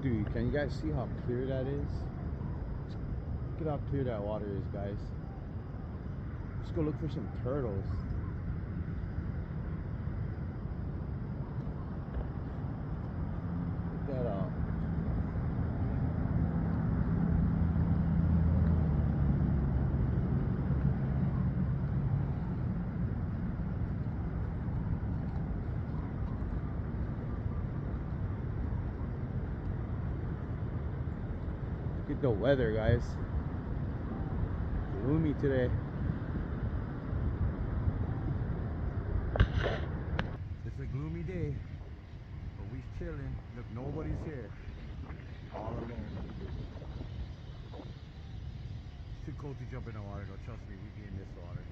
Dude, can you guys see how clear that is? Look at how clear that water is, guys. Let's go look for some turtles. Check that out. Look at the weather, guys. Gloomy today. It's a gloomy day, but we chilling. Look, nobody's here. All alone. It's too cold to jump in the water though. Trust me, we'd be in this water.